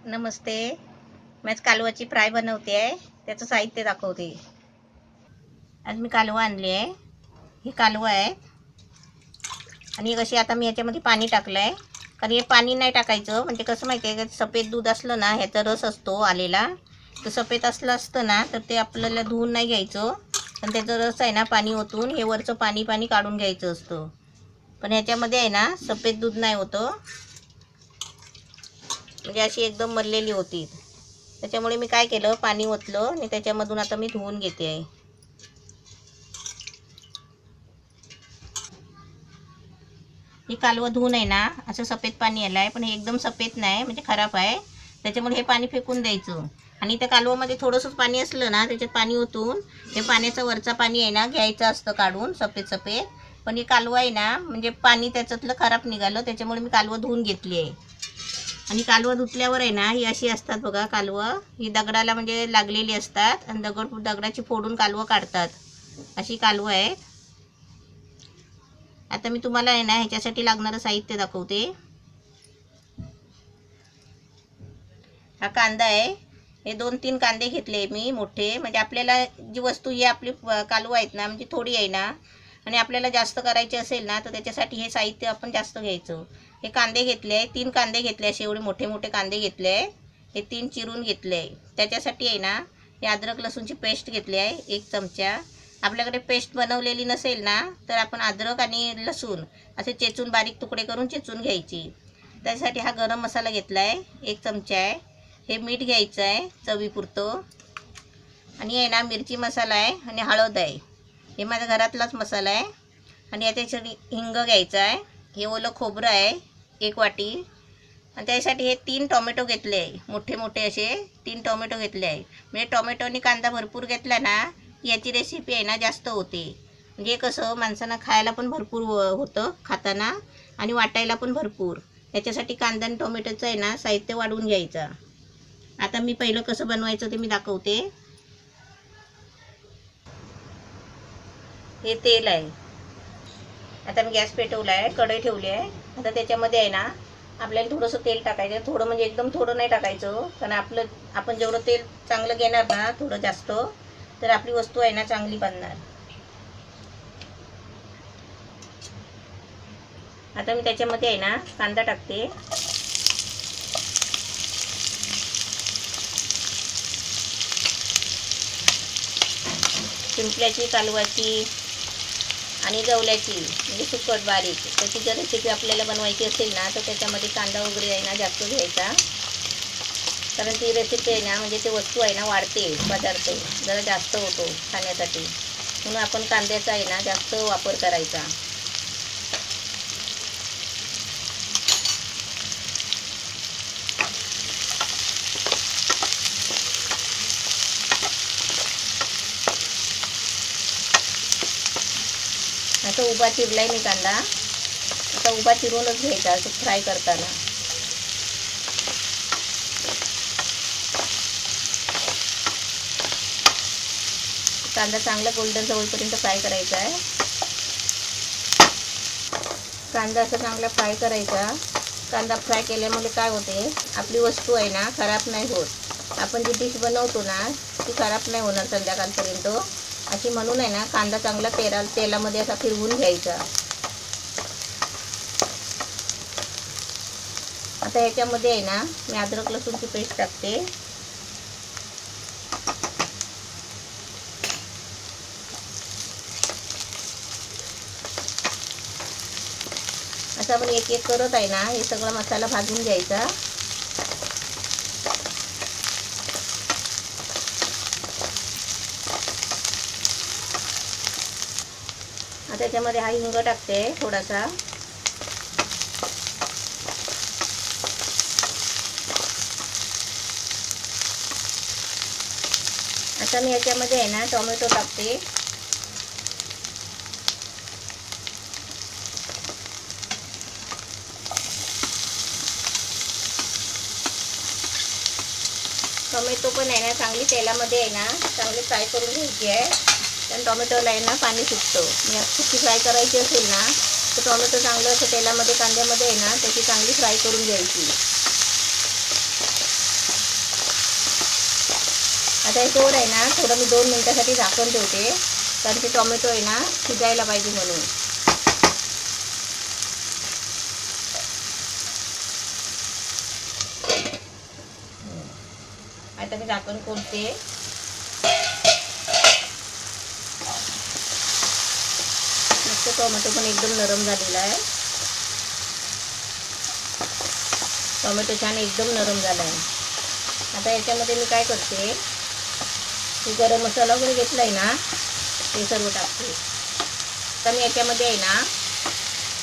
नमस्ते, मैं आज कालवाची फ्राय बनवते आहे. त्याचं साहित्य दाखवते. आज मी कालवा आणली आहे. हे कालवा आहे आणि कशी आता मी याच्यामध्ये पाणी टाकलं आहे. कारण हे पाणी नाही टाकायचं, म्हणजे कसं माहिती आहे का, सफेद दूध असलं ना, ह्याचा रस असतो आलेला, तर सफेद असतं ना, तर ते आपल्याला धुवून नाही घ्यायचं. पण त्याचा रस आहे ना, पाणी ओतून हे वरचं पाणी काढून घ्यायचं असतं. पण ह्याच्यामध्ये आहे ना, सफेद दूध नाही होतं, म्हणजे अशी एकदम मरलेली होती. त्याच्यामुळे मी काय केलं, पाणी ओतलं आणि त्याच्यामधून आता मी धुवून घेते आहे. हे कालवं धुवून आहे ना, असं सफेद पाणी आलं आहे, पण हे एकदम सफेद नाही, म्हणजे खराब आहे. त्याच्यामुळे हे पाणी फेकून द्यायचं. आणि त्या कालवामध्ये थोडंसंच पाणी असलं ना, त्याच्यात पाणी ओतून हे पाण्याचा वरचा पाणी आहे ना, घ्यायचं असतं काढून सफेद. पण हे कालवं आहे ना, म्हणजे पाणी त्याच्यातलं खराब निघालं, त्याच्यामुळे मी कालवं धुवून घेतली आहे. आणि कालवं धुतल्यावर आहे ना, ही अशी असतात बघा कालवं, ही दगडाला म्हणजे लागलेली असतात आणि दगडाची फोडून कालवं काढतात. अशी कालवं आहेत. आता मी तुम्हाला आहे ना, ह्याच्यासाठी लागणारं साहित्य दाखवते. हा कांदा आहे. हे 2-3 कांदे घेतले मी मोठे, म्हणजे आपल्याला जी वस्तू ही आपली कालवं आहेत ना, म्हणजे थोडी आहे ना, आणि आपल्याला जास्त करायचे असेल ना, तर त्याच्यासाठी हे साहित्य आपण जास्त घ्यायचं. हे कांदे घेतले, 3 कांदे घेतले, असे एवढे मोठे कांदे घेतले. हे 3 चिरून घेतले. त्याच्यासाठी आहे ना, हे अद्रक लसूणची पेस्ट घेतली आहे 1 चमचा. आपल्याकडे पेस्ट बनवलेली नसेल ना, तर आपण अद्रक आणि लसूण असे चेचून बारीक तुकडे करून चेचून घ्यायची. त्यासाठी हा गरम मसाला घेतला आहे 1 चमचा आहे. हे मीठ घ्यायचं आहे चवीपुरतं. आणि आहे ना, मिरची मसाला आहे आणि हळद आहे. हे माझ्या घरातलाच मसाला आहे. आणि याच्यासाठी हिंग घ्यायचा आहे. हे ओलं खोबरं आहे 1 वाटी. आणि त्यासाठी हे 3 टोमॅटो घेतले आहे, मोठे असे 3 टोमॅटो घेतले आहे. म्हणजे टोमॅटो आणि कांदा भरपूर घेतला ना, याची रेसिपी आहे ना जास्त होते. म्हणजे कसं माणसांना खायला पण भरपूर होतं खाताना, आणि वाटायला पण भरपूर. याच्यासाठी कांदा आणि टोमॅटोचं आहे ना, साहित्य वाढवून घ्यायचं. आता मी पहिलं कसं बनवायचं ते मी दाखवते. हे तेल आहे. आता मी गॅस पेटवला आहे, कढई ठेवली आहे. आता त्याच्यामध्ये आहे ना, आपल्याला थोडंसं तेल टाकायचं. थोडं म्हणजे एकदम थोडं नाही टाकायचं, कारण आपण जेवढं तेल चांगलं घेणार ना, थोडं जास्त, तर आपली वस्तू आहे ना चांगली बनणार. आता मी त्याच्यामध्ये आहे ना, कांदा टाकते. शिंपल्याची, कालवाची आणि जवल्याची, म्हणजे सुकट बारीक. त्याची जर रेसिपी आपल्याला बनवायची असेल ना, तर त्याच्यामध्ये कांदा वगैरे आहे ना जास्त घ्यायचा. कारण ती रेसिपी आहे ना, म्हणजे ती वस्तू आहे ना वाढते, पदार्थ जरा जास्त होतो खाण्यासाठी, म्हणून आपण कांद्याचा आहे ना जास्त वापर करायचा. आता उभा चिरलाय मी कांदा. आता उभा चिरूनच घ्यायचा असं फ्राय करताना. कांदा चांगला गोल्डन होईपर्यंत फ्राय करायचा आहे. कांदा असा चांगला फ्राय करायचा. कांदा फ्राय केल्यामुळे काय होते, आपली वस्तू आहे ना खराब नाही होत. आपण जी डिश बनवतो ना, ती खराब नाही होणार संध्याकाळपर्यंत अशी. म्हणून आहे ना, कांदा चांगला तेलामध्ये असा फिरवून घ्यायचा. आता ह्याच्यामध्ये आहे ना, मी अद्रक लसूणची पेस्ट टाकते. असं आपण एक करत आहे ना, हे सगळा मसाला भाजून घ्यायचा. आता त्याच्यामध्ये हा हिंग टाकते थोडासा. आता मी याच्यामध्ये आहे ना टोमॅटो टाकते. टोमॅटो पण आहे ना चांगली तेलामध्ये आहे ना चांगली फ्राय करून घ्यायची आहे. कारण टोमॅटोला आहे ना पाणी सुटतं. सुकी फ्राय करायची असेल ना, तर टोमॅटो चांगलं असं तेलामध्ये कांद्यामध्ये आहे ना त्याची चांगली फ्राय करून घ्यायची. आता याच्यावर आहे ना थोडं मी 2 मिनिटासाठी झाकण ठेवते, कारण ते टोमॅटो आहे ना शिजायला पाहिजे म्हणून. आता मी झाकण खोलते. मस्त टोमॅटो पण एकदम नरम झालेला आहे. टोमॅटो छान एकदम नरम झाला आहे. आता याच्यामध्ये मी काय करते, गरम मसाला वगैरे घेतला आहे ना ते सर्व टाकते. तर मी याच्यामध्ये आहे ना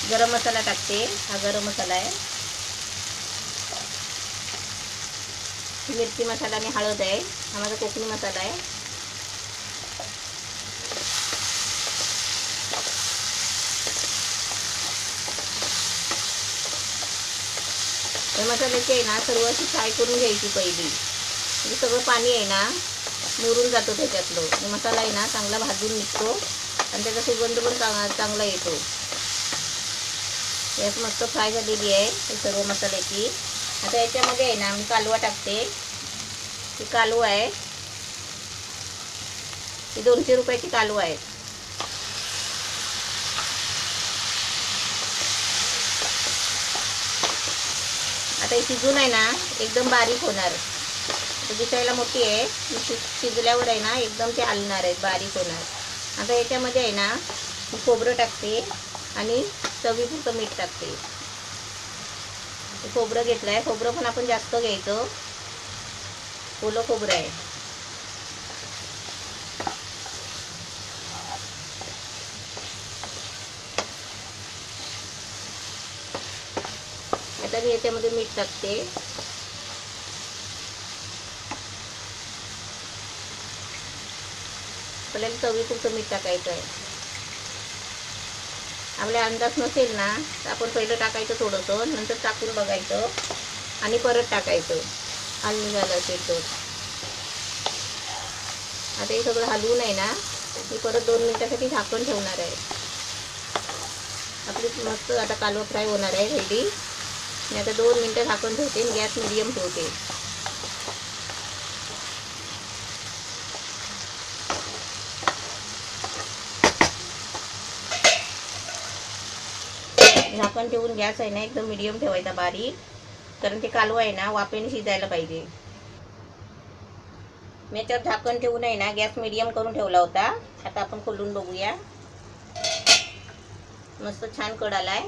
गरम मसाला टाकते. हा गरम मसाला आहे, मिरची मसाला आणि हळद आहे. हा माझा कोकणी मसाला आहे. या मसाल्याची आहे ना सर्व अशी फ्राय करून घ्यायची पहिली, म्हणजे सगळं पाणी आहे ना मुरून जातो त्याच्यातलं. मसाला आहे ना चांगला भाजून निघतो आणि त्याचा सुगंध पण चांगला येतो. यात मस्त फ्राय झालेली आहे हे सर्व मसाल्याची. आता याच्यामध्ये आहे ना मी कालवा टाकते. ही कालवा आहे, ही 200 रुपयाची कालवा आहे. आता ही शिजून आहे ना एकदम बारीक होणार. दिसायला मोठी आहे, शिजल्यावर आहे ना एकदम ते हलणार आहेत, बारीक होणार. आता याच्यामध्ये आहे ना मी खोबरं टाकते आणि चवीपुरतं मीठ टाकते. खोबरं घेतलं आहे, खोबरं पण आपण जास्त घ्यायचं, ओलं खोबरं आहे. आता मी याच्यामध्ये मीठ टाकते. आपल्याला चवीपुरतं मीठ टाकायचं आहे. आपल्या अंदाज नसेल ना तर आपण पहिलं टाकायचं थोडंसं, नंतर टाकून बघायचं आणि परत टाकायचं हलून झालं असेल तर. आता हे सगळं हलवून आहे ना मी परत 2 मिनिटासाठी झाकण ठेवणार आहे. आपली मस्त आता कालवा फ्राय होणार आहे रेडी. मी आता 2 मिनिटं झाकण ठेवते, गॅस मिडियम ठेवते. झाकण ठेवून गॅस आहे ना एकदम मिडियम ठेवायचा बारीक, कारण ते कालवा आहे ना वाफेने शिजायला पाहिजे. मी याच्यावर झाकण ठेवून आहे ना गॅस मिडियम करून ठेवला होता. आता आपण खोलून बघूया. मस्त छान कड आलाय.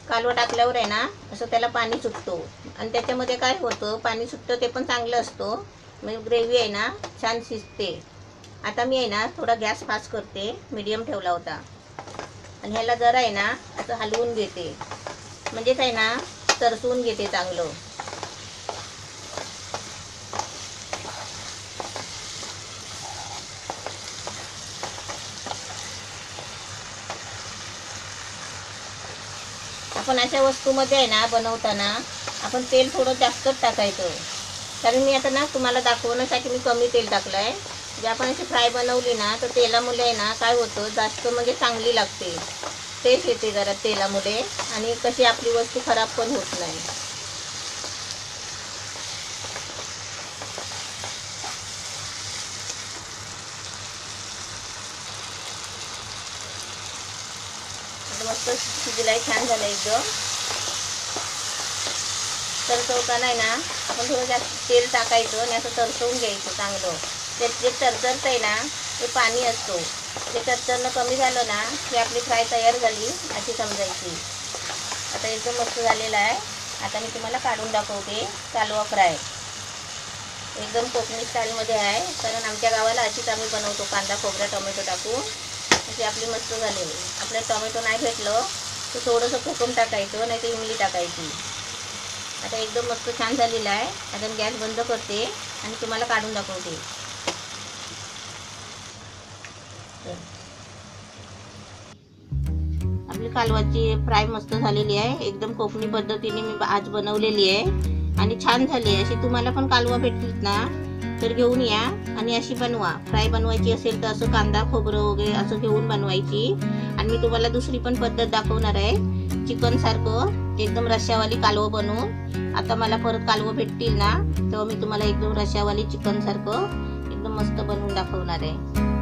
कालवा टाकल्यावर आहे ना असं त्याला पाणी सुटतो आणि त्याच्यामध्ये काय होतं, पाणी सुटतं ते पण चांगलं असतं, म्हणजे ग्रेव्ही आहे ना छान शिजते. आता मी आहे ना थोडा गॅस फास्ट करते, मिडियम ठेवला होता आणि ह्याला जरा आहे ना असं हलवून घेते, म्हणजेच आहे ना तरसून घेते चांगलं. आपण अशा वस्तूमध्ये आहे ना बनवताना आपण तेल थोडं जास्तच टाकायचं, कारण मी आता ना तुम्हाला दाखवण्यासाठी मी कमी तेल टाकलं आहे. जे आपण अशी फ्राय बनवली ना तर तेलामुळे आहे ना काय होतं, जास्त म्हणजे चांगली लागते, टेस्ट येते जरा तेलामुळे आणि कशी आपली वस्तू खराब पण होत नाही. मस्त शिजलाय, छान झालं एकदम. तरसवताना आहे ना आपण थोडं जास्त तेल टाकायचं आणि असं तरसवून घ्यायचं चांगलं. ते जे तरतरतं आहे ना ते पाणी असतो, ते तरतरणं कमी झालं ना की आपली फ्राय तयार झाली अशी समजायची. आता एकदम मस्त झालेलं आहे. आता मी तुम्हाला काढून दाखवते कालवा फ्राय. एकदम कोकणी स्टाईलमध्ये आहे, कारण आमच्या गावाला अशीच आम्ही बनवतो, कांदा खोबरा टोमॅटो टाकून. अशी आपली मस्त झालेली. आपल्याला टोमॅटो नाही भेटलं तर थोडंसं कोकम टाकायचं, नाही तर इमली टाकायची. आता एकदम मस्त छान झालेलं आहे. आता मी गॅस बंद करते आणि तुम्हाला काढून दाखवते. आपली कालवाची फ्राय मस्त झालेली आहे, एकदम कोकणी पद्धतीने मी आज बनवलेली आहे आणि छान झाली आहे. अशी तुम्हाला पण कालवा भेटलीत ना तर घेऊन या आणि अशी बनवा. फ्राय बनवायची असेल तर असं कांदा खोबरं वगैरे असं घेऊन बनवायची. आणि मी तुम्हाला दुसरी पण पद्धत दाखवणार आहे, चिकन सारखं एकदम रश्श्यावाली कालवं बनवून. आता मला परत कालवं भेटतील ना तेव्हा मी तुम्हाला एकदम रश्श्यावाली चिकन सारखं एकदम मस्त बनवून दाखवणार आहे.